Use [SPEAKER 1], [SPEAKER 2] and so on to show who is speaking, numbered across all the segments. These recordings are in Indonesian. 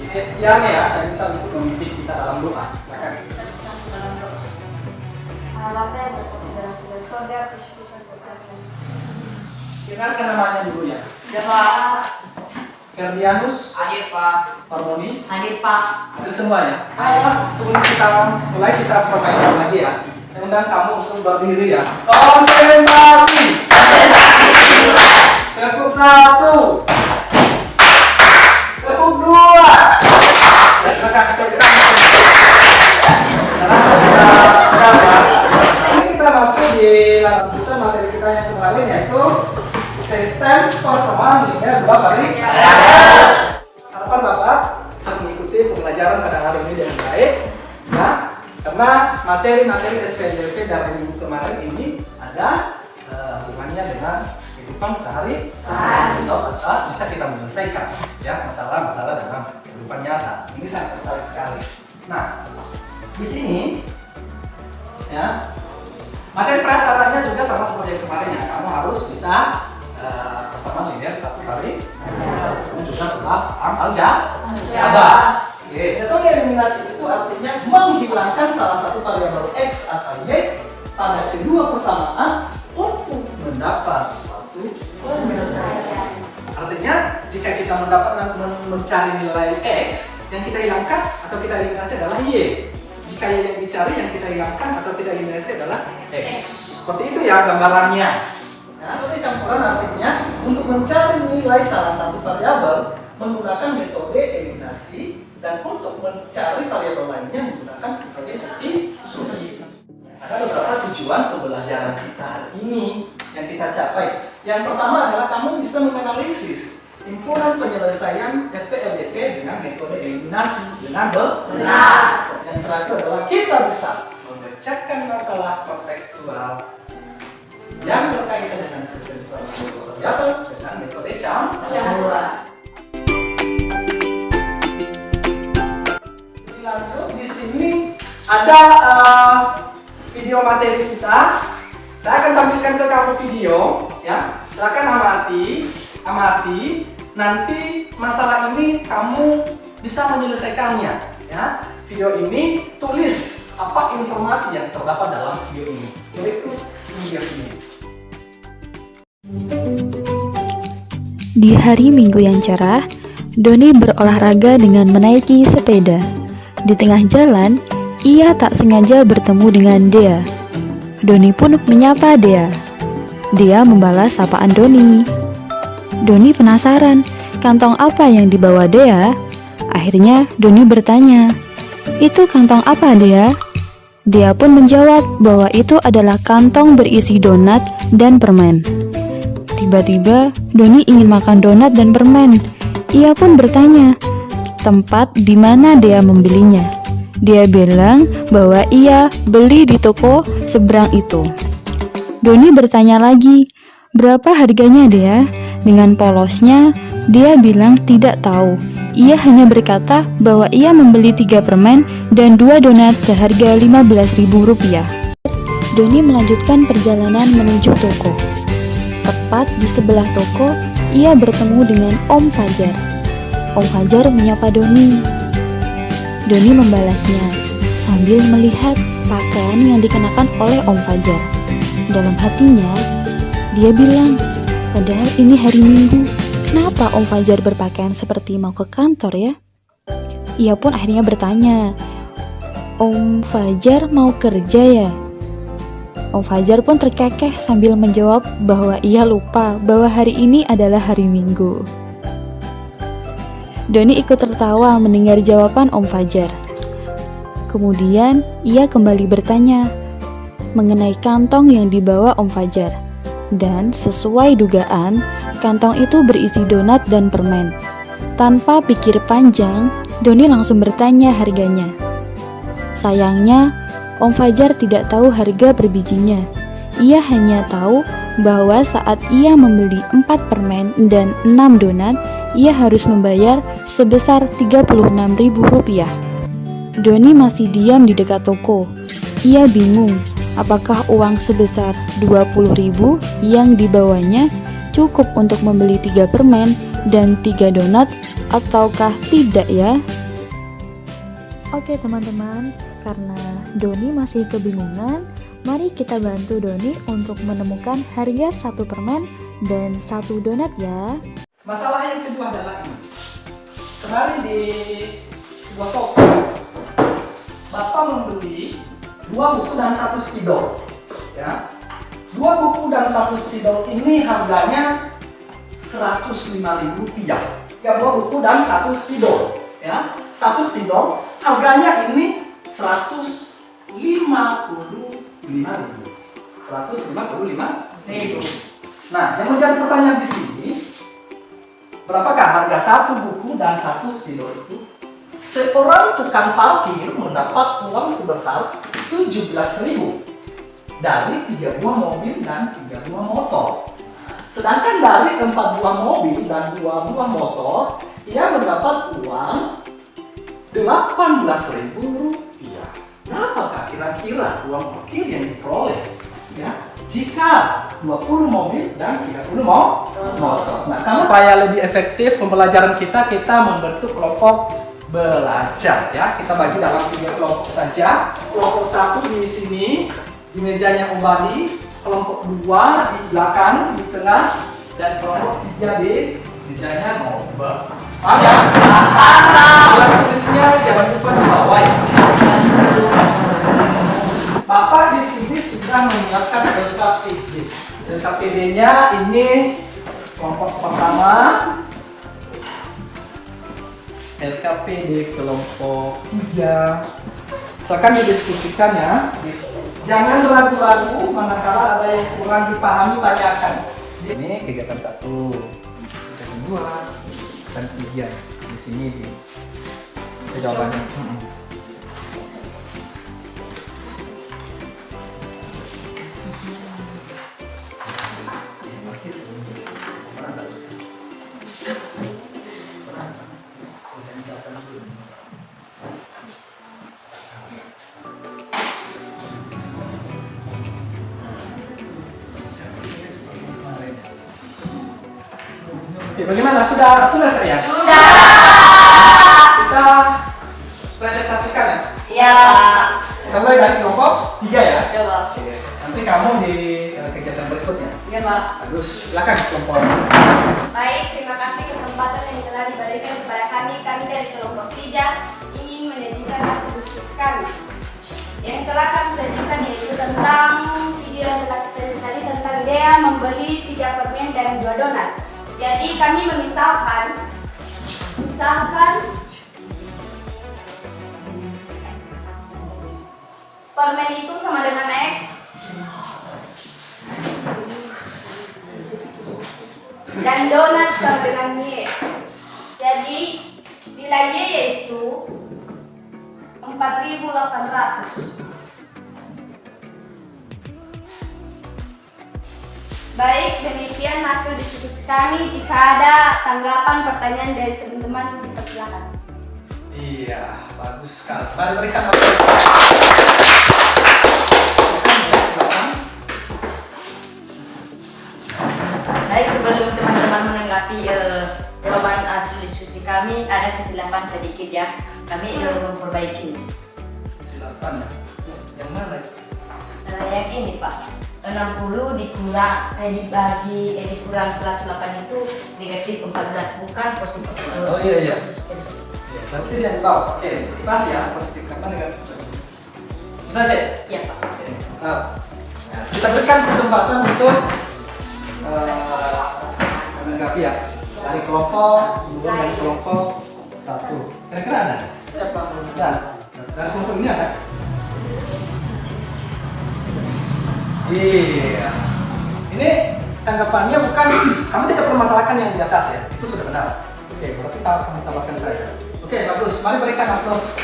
[SPEAKER 1] Tiana ya, saya minta untuk memimpin kita dalam doa. Silakan. Dengarkan namanya dulu ya.
[SPEAKER 2] Ya Pak.
[SPEAKER 1] Ferdianus,
[SPEAKER 2] Hadir Pak.
[SPEAKER 1] Harmoni,
[SPEAKER 2] Hadir Pak.
[SPEAKER 1] hadir semua ya. Ayo, sebelum kita mulai kita permainkan lagi ya. Saya undang kamu untuk berdiri ya. Konsentrasi. Tepuk 1. Tepuk 2. Terima kasih. Terasa sudah ya. Ini kita masuk di lanjutan materi kita yang kemarin yaitu sistem persamaan linear dua balik. Harapan Bapak bisa mengikuti pembelajaran pada hari ini dengan baik, ya, karena materi-materi SPLDP dari minggu kemarin ini ada hubungannya dengan kehidupan sehari-hari atau bisa kita menyelesaikan ya masalah-masalah dalam kehidupan nyata. Ini sangat tertarik sekali. Nah, di sini ya materi prasyaratnya juga sama seperti yang kemarin ya. Kamu harus bisa persamaan linear satu kali. Kamu juga sudah paham aljabar. Oke, metode eliminasi itu artinya menghilangkan salah satu variabel x atau y pada kedua persamaan untuk mendapat suatu kombinasi. Artinya jika kita mencari nilai x, yang kita hilangkan atau kita eliminasi adalah y. Jika yang dicari yang kita hilangkan atau kita eliminasi adalah x. Seperti itu ya gambarannya. Nah, metode campuran artinya untuk mencari nilai salah satu variabel menggunakan metode eliminasi dan untuk mencari variabel lainnya menggunakan metode substitusi. Ada beberapa tujuan pembelajaran kita hari ini yang kita capai. Yang pertama adalah kamu bisa menganalisis himpunan penyelesaian SPLDP dengan metode eliminasi dengan benar. Yang terakhir adalah kita bisa memecahkan masalah kontekstual yang berkaitan dengan sistem variabel dengan metode campuran. Lanjut di sini ada video materi kita. Saya akan tampilkan ke kamu video, ya. Silakan amati. Nanti masalah ini kamu bisa menyelesaikannya, ya. Video ini tulis apa informasi yang terdapat dalam video ini. Berikut video ini.
[SPEAKER 3] Di hari Minggu yang cerah, Doni berolahraga dengan menaiki sepeda. Di tengah jalan, ia tak sengaja bertemu dengan Dea. Doni pun menyapa Dea. Dea membalas sapaan Doni. Doni penasaran, kantong apa yang dibawa Dea? Akhirnya Doni bertanya, "Itu kantong apa, Dea?" Dea pun menjawab bahwa itu adalah kantong berisi donat dan permen. Tiba-tiba Doni ingin makan donat dan permen. Ia pun bertanya, tempat di mana Dea membelinya. Dia bilang bahwa ia beli di toko seberang itu. Doni bertanya lagi, "Berapa harganya, Dea?" Dengan polosnya, dia bilang tidak tahu. Ia hanya berkata bahwa ia membeli 3 permen dan 2 donat seharga Rp15.000. Doni melanjutkan perjalanan menuju toko. Tepat di sebelah toko, ia bertemu dengan Om Fajar. Om Fajar menyapa Doni. Doni membalasnya sambil melihat pakaian yang dikenakan oleh Om Fajar. Dalam hatinya, dia bilang, "Padahal ini hari Minggu, kenapa Om Fajar berpakaian seperti mau ke kantor ya?" Ia pun akhirnya bertanya, "Om Fajar mau kerja ya?" Om Fajar pun terkekeh sambil menjawab bahwa ia lupa bahwa hari ini adalah hari Minggu. Doni ikut tertawa mendengar jawaban Om Fajar. Kemudian ia kembali bertanya mengenai kantong yang dibawa Om Fajar. Dan sesuai dugaan, kantong itu berisi donat dan permen. Tanpa pikir panjang, Doni langsung bertanya harganya. Sayangnya, Om Fajar tidak tahu harga per bijinya. Ia hanya tahu bahwa saat ia membeli 4 permen dan 6 donat, ia harus membayar sebesar Rp36.000. Doni masih diam di dekat toko. Ia bingung, apakah uang sebesar Rp20.000 yang dibawanya cukup untuk membeli 3 permen dan 3 donat ataukah tidak ya? Oke teman-teman, karena Doni masih kebingungan, mari kita bantu Doni untuk menemukan harga satu permen dan satu donat ya.
[SPEAKER 1] Masalah yang kedua adalah ini. Kemarin di sebuah toko, Bapak membeli 2 buku dan 1 spidol. Ya. 2 buku dan 1 spidol ini harganya Rp105.000. Ya, 2 buku dan 1 spidol. Ya, 1 spidol harganya ini Rp155.000. Rp155.000. Nah, yang menjadi pertanyaan di sini, berapakah harga 1 buku dan 1 spidol itu? Seorang tukang parkir mendapat uang sebesar 17.000 dari 3 buah mobil dan 3 buah motor. Sedangkan dari 4 buah mobil dan 2 buah motor, ia mendapat uang Rp18.000. Berapakah kira-kira uang parkir yang diperoleh? Ya, jika 20 mobil dan 30 motor. Nah, supaya lebih efektif pembelajaran kita membentuk kelompok belajar ya. Kita bagi dalam 3 kelompok saja. Kelompok 1 di sini di mejanya Om Badi, kelompok 2 di belakang, di tengah, dan kelompok 3 di mejanya Nobel. Paham ya? Alat tulisnya jangan lupa di bawah ya. Bapak di sini sudah menyiapkan LKPD. LKPD-nya ini kelompok pertama. LKPD kelompok 3. Silakan didiskusikan ya. Jangan ragu-ragu, manakala ada yang kurang dipahami tanyakan. Ini kegiatan 1, kegiatan 2, dan 3. Di sini di jawabannya. Oke, bagaimana? Sudah saya?
[SPEAKER 2] Sudah.
[SPEAKER 1] Kita presentasikan ya?
[SPEAKER 2] Iya.
[SPEAKER 1] Kita mulai dari kelompok 3 ya?
[SPEAKER 2] Iya, Pak.
[SPEAKER 1] Oke. Nanti kamu di kegiatan berikutnya.
[SPEAKER 2] Iya, Pak.
[SPEAKER 1] Bagus, silakan kelompok.
[SPEAKER 4] Baik, terima kasih kesempatan yang telah diberikan kepada kami. Kami dari kelompok 3 ingin menyajikan hasil diskusi kami. Yang telah kami sajikan yaitu tentang video yang telah kita tadi tentang Dea membeli 3 permen dan 2 donat. Jadi kami misalkan permen itu sama dengan X dan donat sama dengan Y. Jadi nilai Y yaitu 4.800. Baik, demikian hasil diskusi kami. Jika ada tanggapan pertanyaan dari teman-teman, dipersilakan.
[SPEAKER 1] Iya, bagus sekali. Mari berikan aplaus.
[SPEAKER 2] Baik, sebelum teman-teman menanggapi jawaban hasil diskusi kami, ada kesilapan sedikit ya. Kami memperbaiki.
[SPEAKER 1] Silakan. Yang mana?
[SPEAKER 2] Yang ini, Pak. 60 dikurang 108 itu negatif 14, bukan positif.
[SPEAKER 1] Oh iya. Pasti yang di bawah. Oke, pas ya, positif karena negatif. Itu saja.
[SPEAKER 2] Iya, Pak.
[SPEAKER 1] Nah, kita berikan kesempatan untuk menanggapi ya dari kelompok 2 dan kelompok 1. Kira-kira ada? Ya Pak. Dan dari kelompok ini ada? Iya. Ini tanggapannya bukan kamu tidak permasalahkan yang di atas ya. Itu sudah benar. Oke, berarti kamu tambahkan saja. Oke, bagus. Mari berikan aplaus.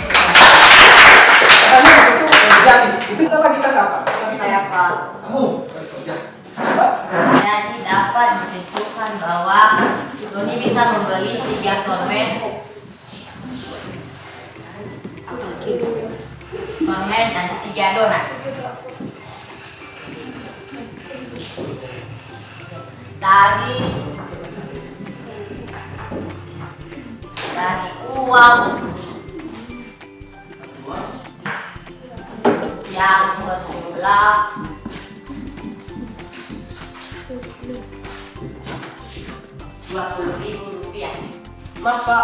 [SPEAKER 1] Karena itu jadi. Itu kita lagi apa?
[SPEAKER 2] Saya, Pak.
[SPEAKER 1] Kamu kerja.
[SPEAKER 2] Jadi dapat disimpulkan bahwa Doni bisa membeli 3 permen dan 3 donat. Dari uang yang nomor 17. 20.000 rupiah.
[SPEAKER 5] Maaf Pak,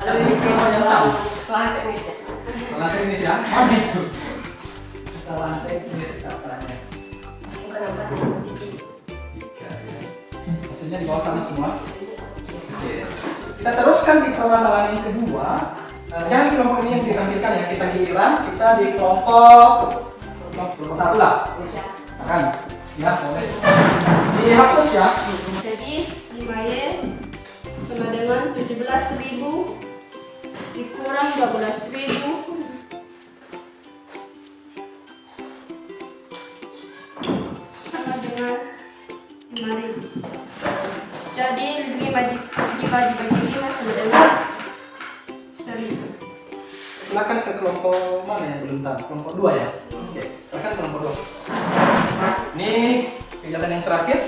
[SPEAKER 5] ada
[SPEAKER 1] Ini
[SPEAKER 5] sedikit
[SPEAKER 1] yang sama.
[SPEAKER 5] kesalahan teknis ya.
[SPEAKER 1] Kesalahan teknis ya? Mana itu? Kesalahan teknis katanya.
[SPEAKER 2] Bukan apa
[SPEAKER 1] 3 ya. Hasilnya di bawah sana semua. Oke. Kita teruskan di permasalahan yang kedua. Jangan di kelompok ini yang ditampilkan ya. Kita giliran, kita di kelompok 1 lah. Kan? Ya, boleh. Dihapus ya.
[SPEAKER 4] Jadi 5Y sama dengan 17.000 dikurang 12.000 sama dengan 5.000. Jadi 5 dibagi 5 sama dengan 1.000.
[SPEAKER 1] Silakan ke kelompok mana yang belum tahu? Kelompok 2 ya? Oke, silakan ke kelompok 2. Ini kegiatan yang terakhir.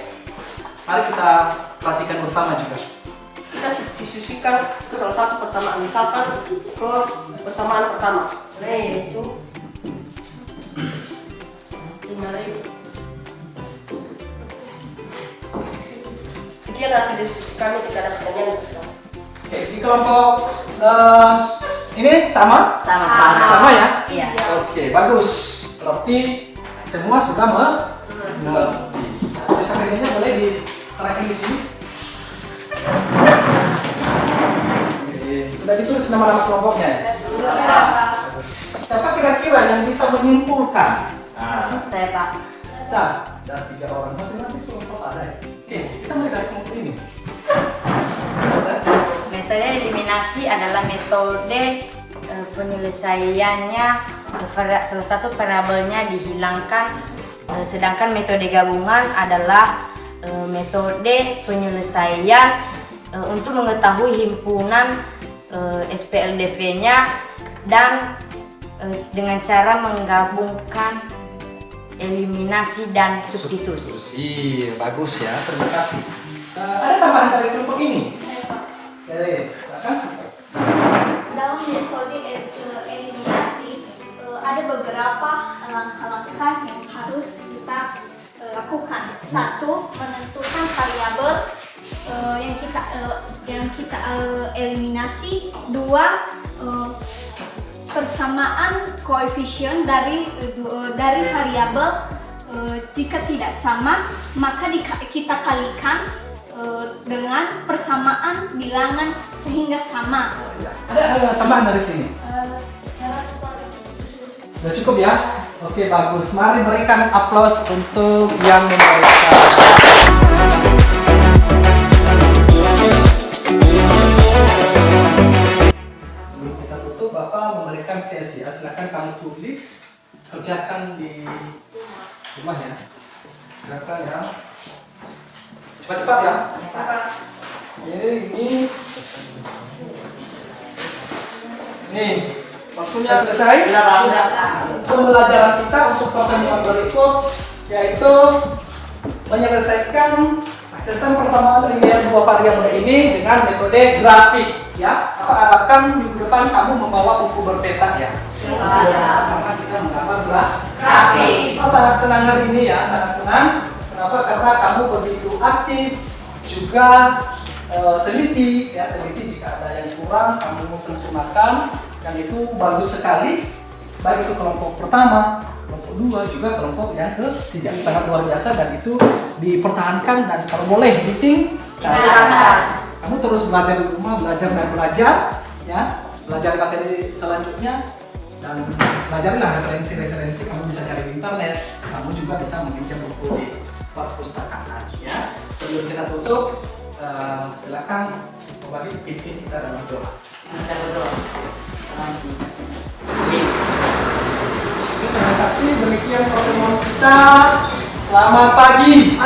[SPEAKER 1] Mari kita perhatikan bersama juga.
[SPEAKER 5] Kita disisihkan ke salah satu persamaan, misalkan ke persamaan pertama, yaitu 5.000. Sekian hasil diskusi kami. Jika ada pertanyaan bersama.
[SPEAKER 1] Oke, di kelompok ini sama?
[SPEAKER 2] Sama
[SPEAKER 4] Sama.
[SPEAKER 1] Sama ya?
[SPEAKER 2] Iya.
[SPEAKER 1] Oke, bagus. Berarti semua sudah mengerti. Nah, KPG-nya boleh diserahkan di sini. Oke, sudah ditulis nama-nama kelompoknya ya? Siapa kira-kira yang bisa menyimpulkan? Nah,
[SPEAKER 2] Saya Pak.
[SPEAKER 1] bisa. Ada 3 orang. Masing-masing kelompok ada ya? Oke, kita mulai dari kelompok ini.
[SPEAKER 2] Metode eliminasi adalah metode penyelesaiannya salah satu variabelnya dihilangkan, sedangkan metode gabungan adalah metode penyelesaian untuk mengetahui himpunan SPLDV-nya dan dengan cara menggabungkan eliminasi dan substitusi.
[SPEAKER 1] Bagus ya, terima kasih. Ada tambahan dari kelompok ini? Silakan.
[SPEAKER 4] Dalam metode eliminasi ada beberapa langkah-langkah yang harus kita lakukan. 1. Menentukan variabel yang kita eliminasi. 2. Persamaan koefisien dari variabel. Jika tidak sama, maka kita kalikan dengan persamaan bilangan sehingga sama.
[SPEAKER 1] Ada tambahan dari sini? Sudah cukup ya? Oke, bagus. Mari berikan aplaus untuk yang memberikan. Sebelum kita tutup, Bapak memberikan tes ya. Silakan kamu tulis, kerjakan di rumah ya. Silakan ya. Cepat-cepat ya. Ini. Nih, waktunya selesai. Pembelajaran kita untuk pertemuan berikut yaitu menyelesaikan sistem persamaan linear dua variabel ini dengan metode grafik ya. Aku harapkan minggu depan kamu membawa buku berpeta ya. Karena kita menggambar grafik. Oh, sangat senang hari ini ya, sangat senang. Kenapa? Karena kamu begitu aktif, juga teliti ya, teliti jika ada yang kurang kamu sempurnakan, dan itu bagus sekali. Baik itu kelompok pertama, kelompok 2, juga kelompok yang ketiga. Sangat luar biasa dan itu dipertahankan, dan kalau boleh ditingkatkan. Kamu terus belajar di rumah, belajar dan belajar ya, belajar materi selanjutnya, dan pelajarilah referensi-referensi. Kamu bisa cari di internet, kamu juga bisa meminjam buku di perpustakaan ya. Sebelum kita tutup, silakan kembali pimpin kita dalam doa.
[SPEAKER 2] Kita berdoa.
[SPEAKER 1] Terima kasih, demikian pertemuan kita. Selamat pagi.